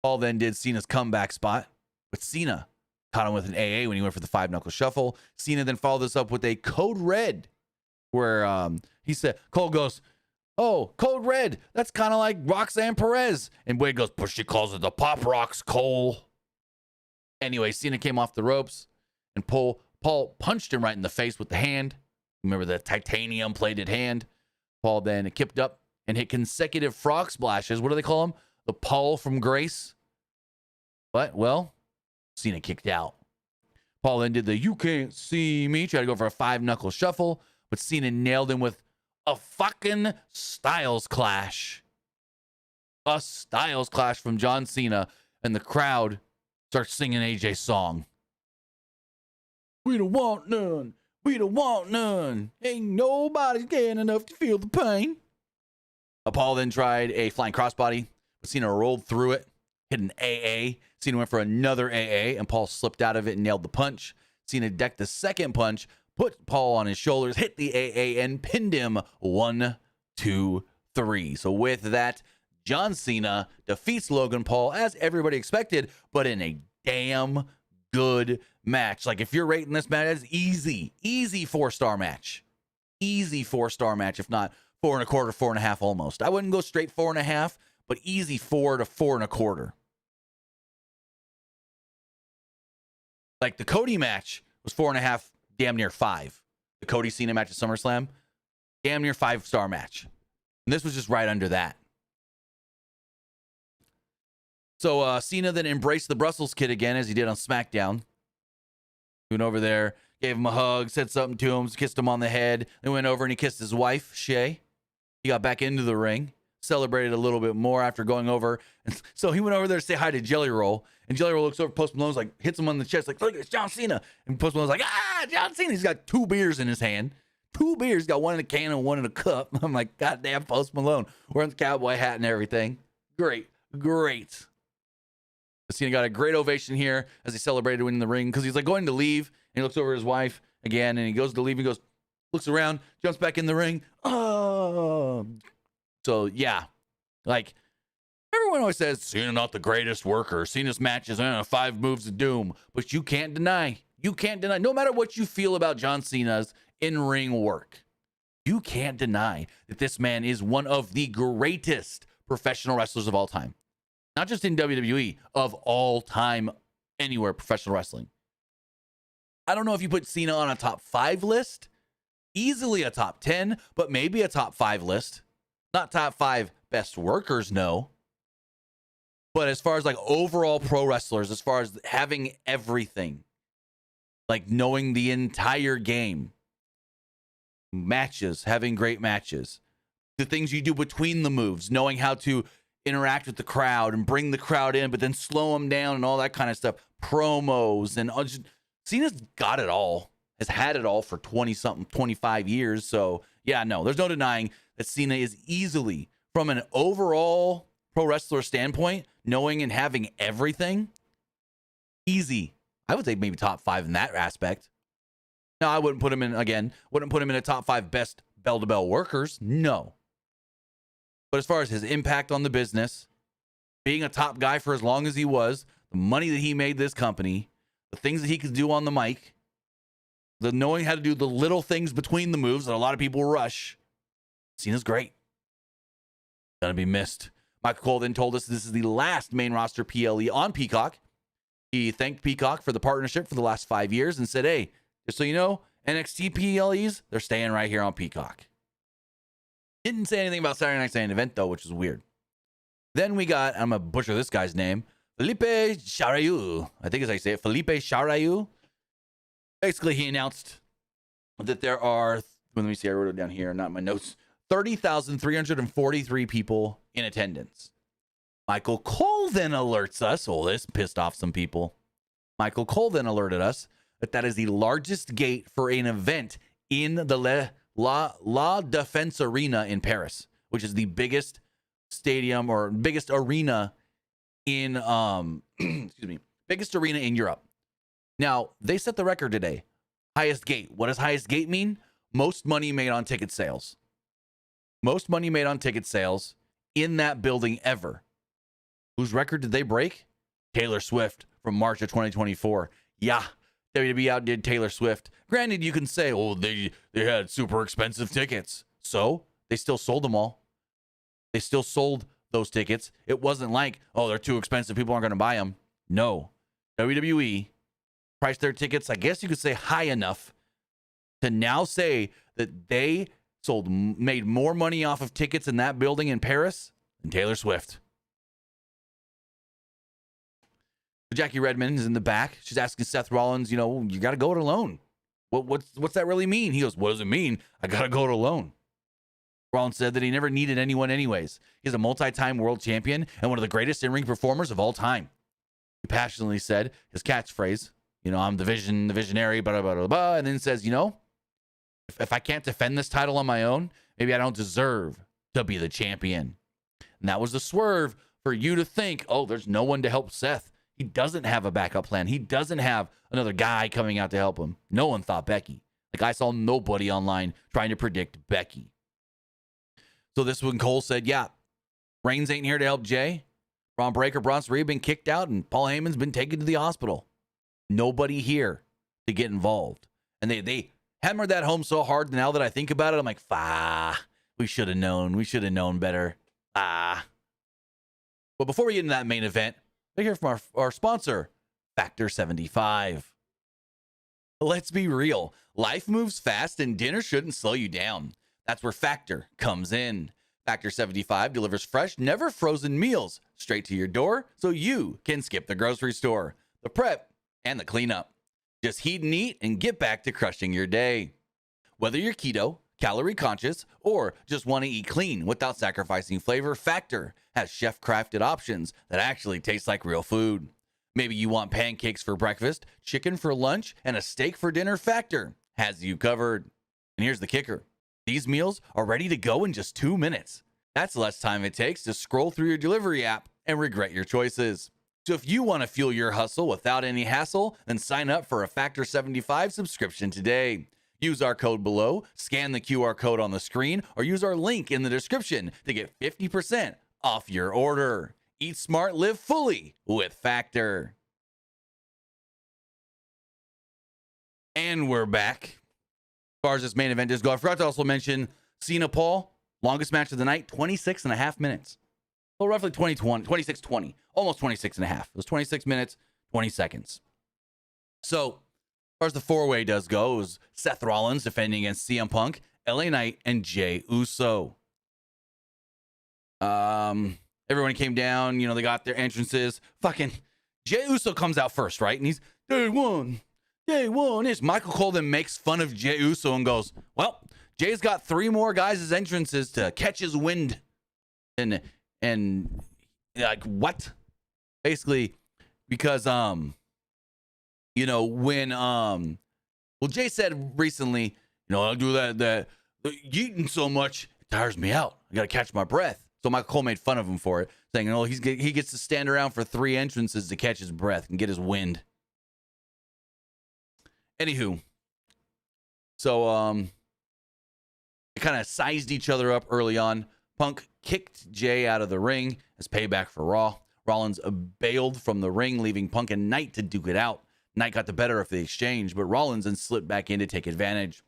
Paul then did Cena's comeback spot with Cena. Caught him with an AA when he went for the 5-knuckle shuffle. Cena then followed this up with a code red, where he said, Cole goes, oh, code red. That's kind of like Roxanne Perez. And Wade goes, but she calls it the Pop Rocks, Cole. Anyway, Cena came off the ropes, and Paul punched him right in the face with the hand. Remember the titanium plated hand? Paul then kicked up and hit consecutive frog splashes. What do they call them? The Paul from Grace. But, well, Cena kicked out. Paul then did the you can't see me. Tried to go for a 5-knuckle shuffle, but Cena nailed him with a fucking Styles Clash. A Styles Clash from John Cena, and the crowd starts singing AJ's song. We don't want none. We don't want none. Ain't nobody getting enough to feel the pain. Paul then tried a flying crossbody, but Cena rolled through it, hit an AA. Cena went for another AA, and Paul slipped out of it and nailed the punch. Cena decked the second punch, put Paul on his shoulders, hit the AA, and pinned him 1, 2, 3. So with that, John Cena defeats Logan Paul as everybody expected, but in a damn good match. Like, if you're rating this match as easy 4-star match. Easy 4-star match, if not 4 1/4, 4 1/2 almost. I wouldn't go straight 4 1/2, but easy 4 to 4 1/4. Like, the Cody match was 4 1/2, damn near 5. The Cody Cena match at SummerSlam, damn near 5-star match. And this was just right under that. So Cena then embraced the Brussels kid again, as he did on SmackDown. Went over there, gave him a hug, said something to him, kissed him on the head, then went over and he kissed his wife, Shay. He got back into the ring, celebrated a little bit more after going over. And so he went over there to say hi to Jelly Roll, and Jelly Roll looks over, Post Malone's like, hits him on the chest, like, look, it's John Cena. And Post Malone's like, John Cena. He's got 2 beers in his hand. 2 beers. He's got one in a can and one in a cup. I'm like, goddamn, Post Malone. Wearing the cowboy hat and everything. Great. Cena got a great ovation here as he celebrated winning the ring, because he's like going to leave, and he looks over at his wife again, and he goes to leave. He goes, looks around, jumps back in the ring. Oh. So, yeah. Like, everyone always says, Cena not the greatest worker. Cena's matches, 5 moves of doom. But you can't deny, no matter what you feel about John Cena's in-ring work, you can't deny that this man is one of the greatest professional wrestlers of all time. Not just in WWE, of all time, anywhere professional wrestling. I don't know if you put Cena on a top 5 list, easily a top 10, but maybe a top 5 list. Not top 5 best workers, no. But as far as like overall pro wrestlers, as far as having everything, like knowing the entire game, matches, having great matches, the things you do between the moves, knowing how to interact with the crowd and bring the crowd in, but then slow them down and all that kind of stuff, promos, and just, Cena's got it all, has had it all for 20-something, 25 years. So yeah, no, there's no denying that Cena is easily, from an overall pro wrestler standpoint, knowing and having everything, easy. I would say maybe top 5 in that aspect. Now, I wouldn't put him in a top 5 best bell-to-bell workers. No. But as far as his impact on the business, being a top guy for as long as he was, the money that he made this company, the things that he could do on the mic, the knowing how to do the little things between the moves that a lot of people rush, Cena's great. Gonna be missed. Michael Cole then told us this is the last main roster PLE on Peacock. He thanked Peacock for the partnership for the last 5 years and said, hey, just so you know, NXT PLEs, they're staying right here on Peacock. Didn't say anything about Saturday Night's main event, though, which is weird. Then we got, I'm going to butcher this guy's name, Felipe Charayu. I think is how you say it, Felipe Charayu. Basically, he announced that there are, let me see, I wrote it down here, not in my notes, 30,343 people in attendance. Michael Cole then alerts us, this pissed off some people. Michael Cole then alerted us that is the largest gate for an event in the La Défense Arena in Paris, which is the biggest stadium or biggest arena in excuse me, biggest arena in Europe. Now, they set the record today. Highest gate. What does highest gate mean? Most money made on ticket sales. Most money made on ticket sales in that building ever. Whose record did they break? Taylor Swift from March of 2024. Yeah, WWE outdid Taylor Swift. Granted, you can say, oh, they had super expensive tickets. So they still sold them all. They still sold those tickets. It wasn't like, oh, they're too expensive, people aren't going to buy them. No. WWE priced their tickets, I guess you could say, high enough to now say that they made more money off of tickets in that building in Paris than Taylor Swift. Jackie Redmond is in the back. She's asking Seth Rollins, you got to go it alone. What's that really mean? He goes, what does it mean? I got to go it alone. Rollins said that he never needed anyone anyways. He's a multi-time world champion and one of the greatest in-ring performers of all time. He passionately said his catchphrase, I'm the visionary, blah, blah, blah, blah, and then says, if I can't defend this title on my own, maybe I don't deserve to be the champion. And that was the swerve for you to think, oh, there's no one to help Seth. He doesn't have a backup plan. He doesn't have another guy coming out to help him. No one thought Becky. Like, I saw nobody online trying to predict Becky. So this one, Cole said, yeah, Reigns ain't here to help Jay. Braun Breaker, Bronson Reed been kicked out, and Paul Heyman's been taken to the hospital. Nobody here to get involved. And they hammered that home so hard. Now that I think about it, I'm like, we should have known. We should have known better. But before we get into that main event, we hear from our sponsor, Factor 75. Let's be real. Life moves fast and dinner shouldn't slow you down. That's where Factor comes in. Factor 75 delivers fresh, never frozen meals straight to your door so you can skip the grocery store, the prep, and the cleanup. Just heat and eat and get back to crushing your day. Whether you're keto, calorie conscious, or just want to eat clean without sacrificing flavor, Factor has chef-crafted options that actually taste like real food. Maybe you want pancakes for breakfast, chicken for lunch, and a steak for dinner. Factor has you covered. And here's the kicker. These meals are ready to go in just 2 minutes. That's less time it takes to scroll through your delivery app and regret your choices. So if you want to fuel your hustle without any hassle, then sign up for a Factor 75 subscription today. Use our code below, scan the QR code on the screen, or use our link in the description to get 50% off your order. Eat smart, live fully with Factor. And we're back. As far as this main event does go, I forgot to also mention Cena Paul, longest match of the night, 26 and a half minutes. Well, roughly 26-20, almost 26 and a half. It was 26 minutes, 20 seconds. So, as far as the four-way does go, it was Seth Rollins defending against CM Punk, LA Knight, and Jey Uso. Everyone came down, they got their entrances. Fucking Jey Uso comes out first, right? And he's, day one is Michael Cole then makes fun of Jey Uso and goes, well, Jay's got 3 more guys as entrances to catch his wind. And like, what? Basically, because, when, Jay said recently, I do that eating so much, it tires me out. I got to catch my breath. So Michael Cole made fun of him for it, saying, he gets to stand around for 3 entrances to catch his breath and get his wind. Anywho, so they kind of sized each other up early on. Punk kicked Jay out of the ring as payback for Raw. Rollins bailed from the ring, leaving Punk and Knight to duke it out. Knight got the better of the exchange, but Rollins then slipped back in to take advantage.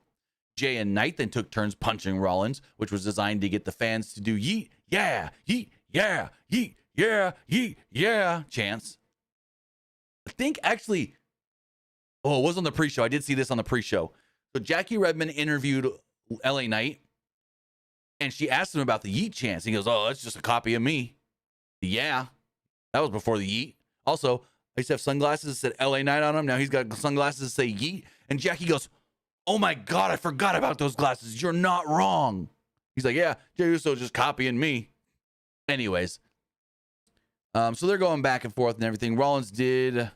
Jay and Knight then took turns punching Rollins, which was designed to get the fans to do yeet, yeah, yeet, yeah, yeet, yeah, yeet, yeah chants. I think actually, it was on the pre-show. I did see this on the pre-show. So Jackie Redmond interviewed LA Knight, and she asked him about the yeet chants. He goes, oh, that's just a copy of me. Yeah, that was before the yeet. Also, I used to have sunglasses that said LA Knight on them. Now he's got sunglasses that say yeet. And Jackie goes, oh my God, I forgot about those glasses. You're not wrong. He's like, yeah, Jey Uso just copying me. Anyways, so they're going back and forth and everything. Rollins did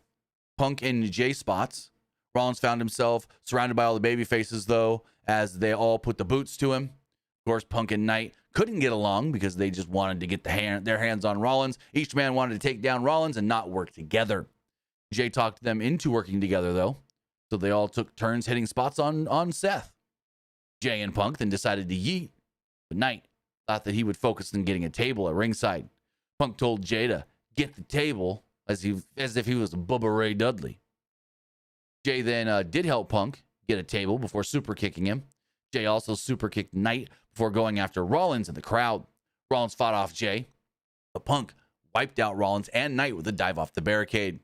Punk and Jay spots. Rollins found himself surrounded by all the baby faces, though, as they all put the boots to him. Of course, Punk and Knight couldn't get along because they just wanted to get their hands on Rollins. Each man wanted to take down Rollins and not work together. Jay talked them into working together, though, so they all took turns hitting spots on Seth. Jay and Punk then decided to yeet, but Knight thought that he would focus on getting a table at ringside. Punk told Jay to get the table as if he was Bubba Ray Dudley. Jay then did help Punk get a table before super kicking him. Jay also super kicked Knight before going after Rollins in the crowd. Rollins fought off Jay, but Punk wiped out Rollins and Knight with a dive off the barricade.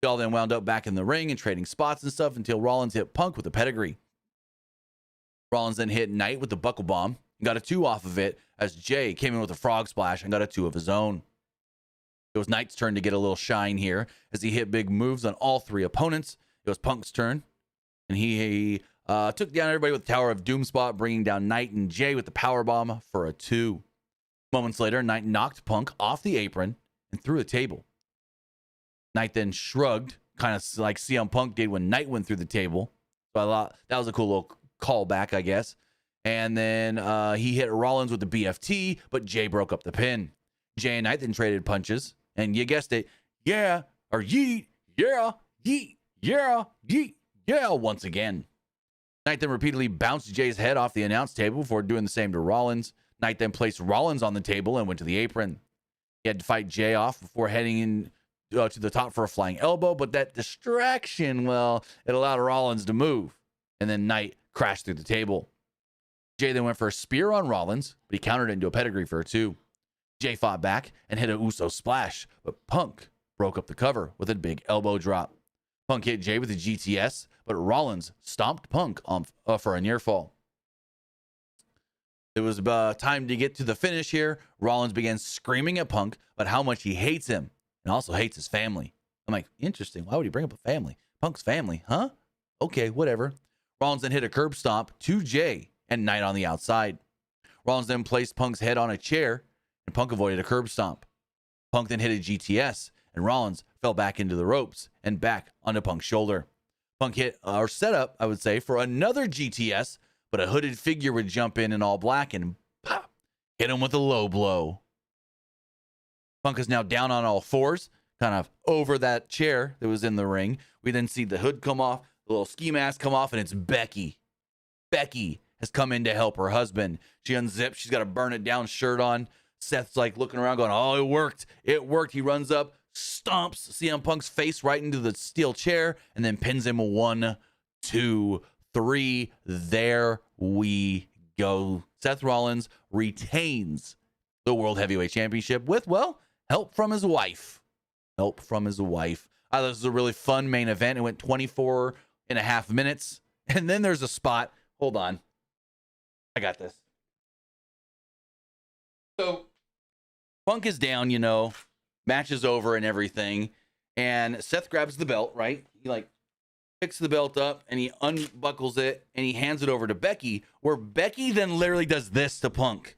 They all then wound up back in the ring and trading spots and stuff until Rollins hit Punk with a pedigree. Rollins then hit Knight with the buckle bomb and got a 2 off of it as Jay came in with a frog splash and got a 2 of his own. It was Knight's turn to get a little shine here as he hit big moves on all 3 opponents. It was Punk's turn, and he took down everybody with the Tower of Doom spot, bringing down Knight and Jay with the power bomb for a 2. Moments later, Knight knocked Punk off the apron and through the table. Knight then shrugged, kind of like CM Punk did when Knight went through the table. So I thought that was a cool little callback, I guess. And then he hit Rollins with the BFT, but Jay broke up the pin. Jay and Knight then traded punches, and you guessed it, yeah, or yeet, yeah, yeet, yeah, yeet, yeah, once again. Knight then repeatedly bounced Jay's head off the announce table before doing the same to Rollins. Knight then placed Rollins on the table and went to the apron. He had to fight Jay off before heading in to the top for a flying elbow, but that distraction, well, it allowed Rollins to move. And then Knight crashed through the table. Jay then went for a spear on Rollins, but he countered it into a pedigree for a 2. Jay fought back and hit a Uso splash, but Punk broke up the cover with a big elbow drop. Punk hit Jay with a GTS, but Rollins stomped Punk for a near fall. It was time to get to the finish here. Rollins began screaming at Punk about how much he hates him and also hates his family. I'm like, interesting. Why would he bring up a family? Punk's family, huh? Okay, whatever. Rollins then hit a curb stomp to Jay and Knight on the outside. Rollins then placed Punk's head on a chair, and Punk avoided a curb stomp. Punk then hit a GTS, and Rollins fell back into the ropes and back onto Punk's shoulder. Punk hit or set up, I would say, for another GTS, but a hooded figure would jump in all black and pop, hit him with a low blow. Punk is now down on all 4s, kind of over that chair that was in the ring. We then see the hood come off, the little ski mask come off, and it's Becky. Becky has come in to help her husband. She unzips. She's got a burn it down shirt on. Seth's like looking around going, oh, it worked. It worked. He runs up, stomps CM Punk's face right into the steel chair, and then pins him 1, 2, 3. There we go. Seth Rollins retains the World Heavyweight Championship with, well, help from his wife. Help from his wife. I thought this was a really fun main event. It went 24.5 minutes. And then there's a spot. Hold on. I got this. So Punk is down, match is over and everything. And Seth grabs the belt, right? He picks the belt up and he unbuckles it and he hands it over to Becky, where Becky then literally does this to Punk.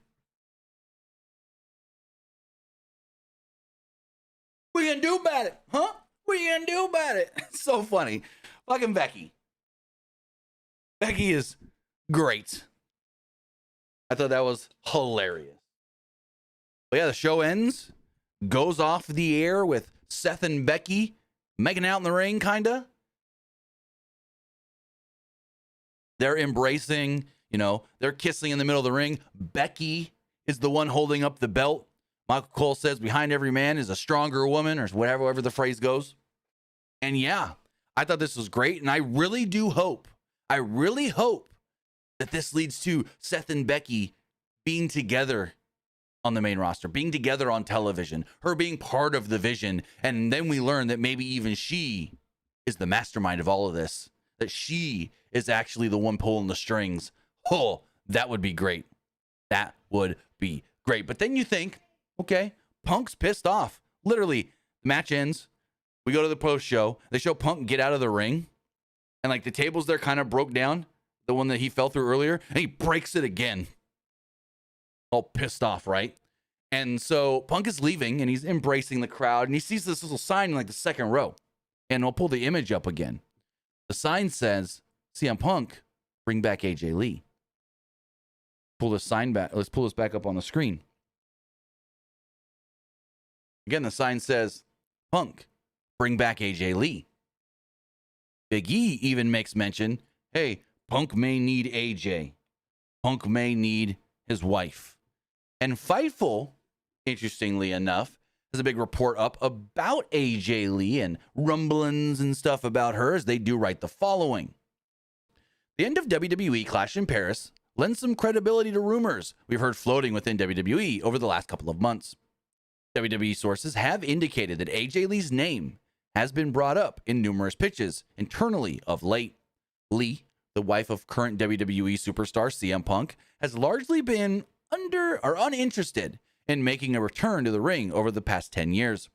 What are you gonna do about it? Huh? What are you gonna do about it? It's so funny. Fucking Becky. Becky is great. I thought that was hilarious. But yeah, the show ends, goes off the air with Seth and Becky making out in the ring, kinda. They're embracing, they're kissing in the middle of the ring. Becky is the one holding up the belt. Michael Cole says behind every man is a stronger woman, or whatever the phrase goes. And yeah, I thought this was great. And I really hope that this leads to Seth and Becky being together on the main roster, being together on television, her being part of the vision. And then we learn that maybe even she is the mastermind of all of this, that she is actually the one pulling the strings. Oh, that would be great. That would be great. But then you think, okay, Punk's pissed off. Literally, the match ends. We go to the post show. They show Punk get out of the ring. And the tables there kind of broke down. The one that he fell through earlier. And he breaks it again. All pissed off, right? And so Punk is leaving and he's embracing the crowd. And he sees this little sign in the second row. And I'll pull the image up again. The sign says, CM Punk, bring back AJ Lee. pull this sign back. Let's pull this back up on the screen. Again, the sign says, Punk, bring back AJ Lee. Big E even makes mention, hey, Punk may need AJ. Punk may need his wife. And Fightful, interestingly enough, has a big report up about AJ Lee and rumblings and stuff about her, as they do write the following. The end of WWE Clash in Paris lends some credibility to rumors we've heard floating within WWE over the last couple of months. WWE sources have indicated that AJ Lee's name has been brought up in numerous pitches internally of late. Lee, the wife of current WWE superstar CM Punk, has largely been uninterested in making a return to the ring over the past 10 years.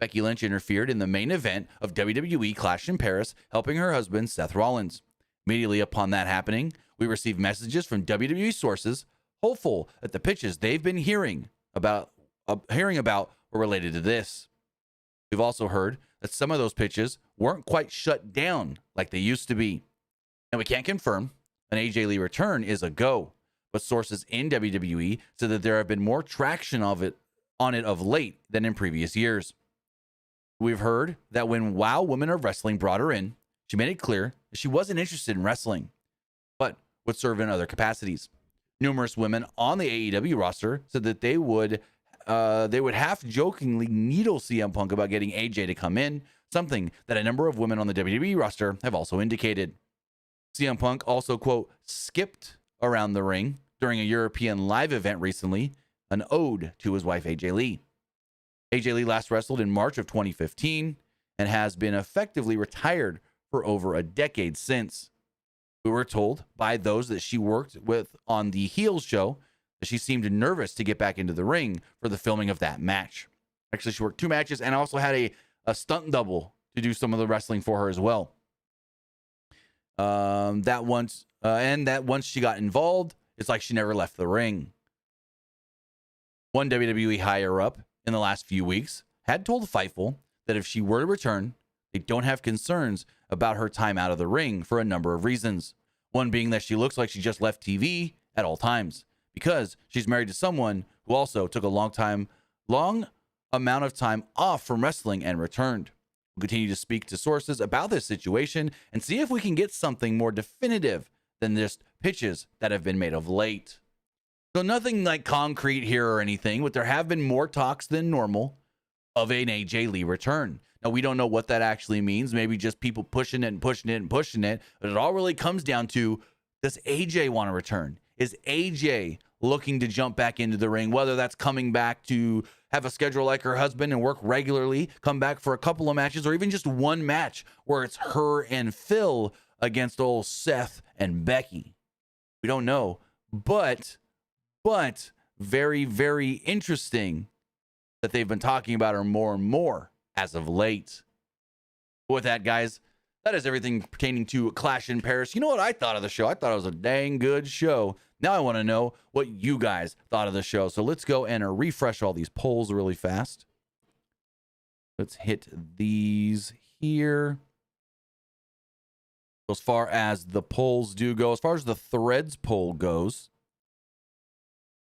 Becky Lynch interfered in the main event of WWE Clash in Paris, helping her husband Seth Rollins. Immediately upon that happening, we received messages from WWE sources hopeful that the pitches they've been hearing about were related to this. We've also heard that some of those pitches weren't quite shut down like they used to be. And we can't confirm an AJ Lee return is a go, but sources in WWE said that there have been more traction on it of late than in previous years. We've heard that when WOW Women of Wrestling brought her in, she made it clear that she wasn't interested in wrestling, but would serve in other capacities. Numerous women on the AEW roster said that they would half-jokingly needle CM Punk about getting AJ to come in, something that a number of women on the WWE roster have also indicated. CM Punk also, quote, skipped around the ring during a European live event recently, an ode to his wife AJ Lee. AJ Lee last wrestled in March of 2015 and has been effectively retired for over a decade since. We were told by those that she worked with on the Heels show that she seemed nervous to get back into the ring for the filming of that match. Actually, she worked 2 matches and also had a stunt double to do some of the wrestling for her as well. That once she got involved, it's like she never left the ring. One WWE higher up in the last few weeks had told Fightful that if she were to return, they don't have concerns about her time out of the ring for a number of reasons. One being that she looks like she just left TV at all times, because she's married to someone who also took a long amount of time off from wrestling and returned. We'll continue to speak to sources about this situation and see if we can get something more definitive than just pitches that have been made of late. So nothing like concrete here or anything, but there have been more talks than normal of an AJ Lee return. Now, we don't know what that actually means. Maybe just people pushing it, but it all really comes down to, does AJ want to return? Is AJ looking to jump back into the ring, whether that's coming back to have a schedule like her husband and work regularly, come back for a couple of matches, or even just one match where it's her and Phil against old Seth and Becky. We don't know, but very, very interesting that they've been talking about her more and more as of late. With that, guys, that is everything pertaining to Clash in Paris. You know what I thought of the show? I thought it was a dang good show. Now I want to know what you guys thought of the show. So let's go and refresh all these polls really fast. Let's hit these here. As far as the polls do go, as far as the threads poll goes,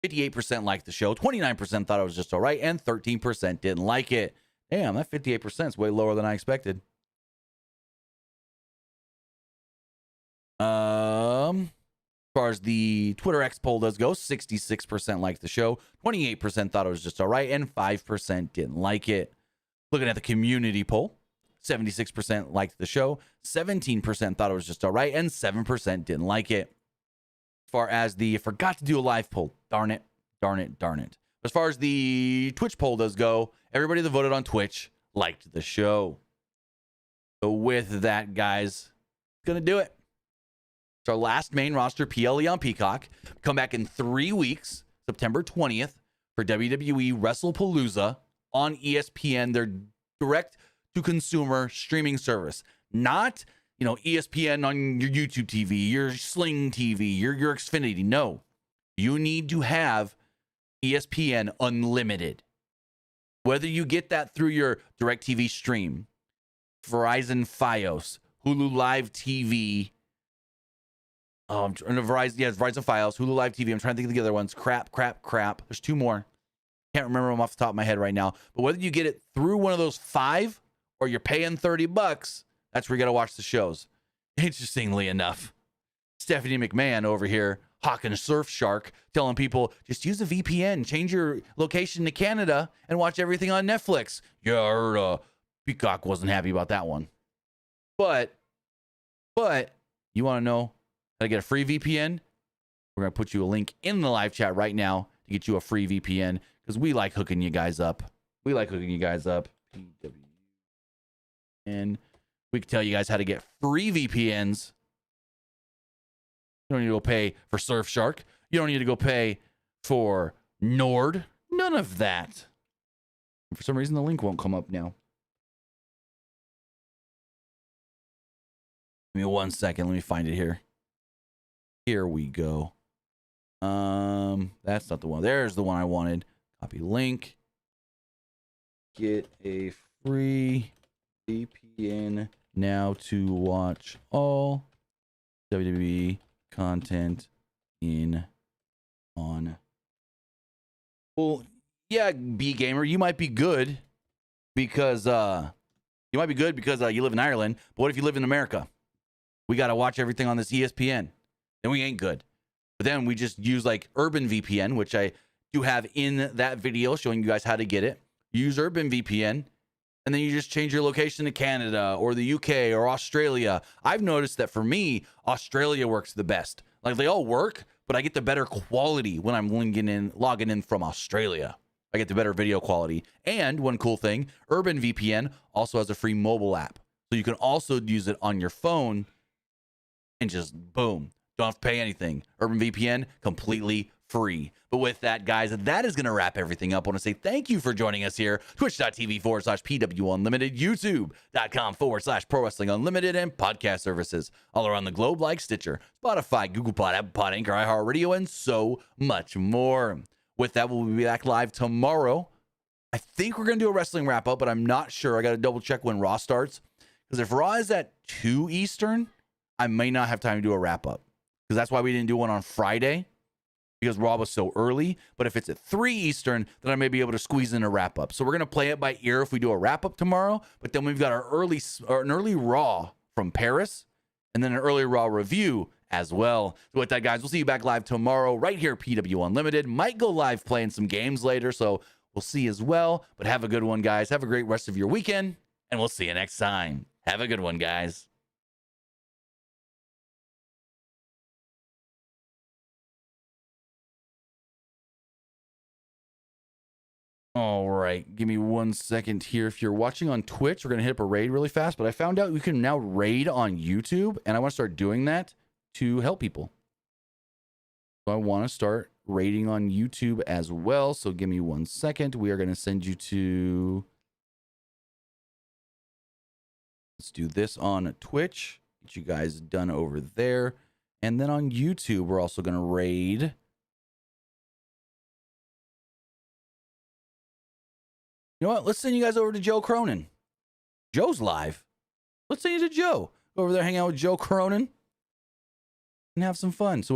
58% liked the show, 29% thought it was just all right, and 13% didn't like it. Damn, that 58% is way lower than I expected. As far as the Twitter X poll does go, 66% liked the show, 28% thought it was just all right, and 5% didn't like it. Looking at the community poll, 76% liked the show, 17% thought it was just all right, and 7% didn't like it. As far as the forgot to do a live poll, darn it. As far as the Twitch poll does go, everybody that voted on Twitch liked the show. So with that, guys, gonna do it. It's our last main roster PLE on Peacock. Come back in 3 weeks, September 20th, for WWE WrestlePalooza on ESPN, their direct-to-consumer streaming service. Not, ESPN on your YouTube TV, your Sling TV, your Xfinity. No. You need to have ESPN Unlimited. Whether you get that through your DirecTV stream, Verizon Fios, Hulu Live TV, Verizon, yeah, it's Verizon Files, Hulu Live TV. I'm trying to think of the other ones. Crap. There's 2 more. Can't remember them off the top of my head right now. But whether you get it through one of those 5 or you're paying $30, that's where you got to watch the shows. Interestingly enough, Stephanie McMahon over here hawking Surfshark, telling people just use a VPN, change your location to Canada, and watch everything on Netflix. Yeah, I heard Peacock wasn't happy about that one. But you want to know how to get a free VPN? We're going to put you a link in the live chat right now to get you a free VPN because we like hooking you guys up. And we can tell you guys how to get free VPNs. You don't need to go pay for Surfshark. You don't need to go pay for Nord. None of that. For some reason, the link won't come up now. Give me 1 second. Let me find it here. Here we go. That's not the one. There's the one I wanted. Copy link. Get a free VPN now to watch all WWE content on. Well, yeah, B gamer, you might be good because you live in Ireland. But what if you live in America? We got to watch everything on this ESPN. Then we ain't good. But then we just use like Urban VPN, which I do have in that video showing you guys how to get it. Use Urban VPN, and then you just change your location to Canada or the UK or Australia. I've noticed that for me, Australia works the best. Like they all work, but I get the better quality when I'm logging in from Australia. I get the better video quality. And one cool thing, Urban VPN also has a free mobile app. So you can also use it on your phone and just boom, don't have to pay anything. Urban VPN, completely free. But with that, guys, that is going to wrap everything up. I want to say thank you for joining us here. Twitch.tv/PWU Unlimited, YouTube.com/Pro Wrestling Unlimited, and podcast services all around the globe like Stitcher, Spotify, Google Pod, Apple Pod, Anchor, iHeartRadio, and so much more. With that, we'll be back live tomorrow. I think we're going to do a wrestling wrap up, but I'm not sure. I got to double check when Raw starts. Because if Raw is at 2 Eastern, I may not have time to do a wrap up. Because that's why we didn't do one on Friday. Because Raw was so early. But if it's at 3 Eastern, then I may be able to squeeze in a wrap up. So we're going to play it by ear if we do a wrap up tomorrow. But then we've got an early Raw from Paris. And then an early Raw review as well. So with that, guys, we'll see you back live tomorrow right here at PW Unlimited. Might go live playing some games later. So we'll see as well. But have a good one, guys. Have a great rest of your weekend. And we'll see you next time. Have a good one, guys. All right, give me 1 second here. If you're watching on Twitch, we're going to hit up a raid really fast, but I found out you can now raid on YouTube, and I want to start doing that to help people. So I want to start raiding on YouTube as well, so give me 1 second. We are going to send you to... Let's do this on Twitch. Get you guys done over there. And then on YouTube, we're also going to raid... You know what? Let's send you guys over to Joe Cronin. Joe's live. Let's send you to Joe. Go over there, hang out with Joe Cronin, and have some fun. So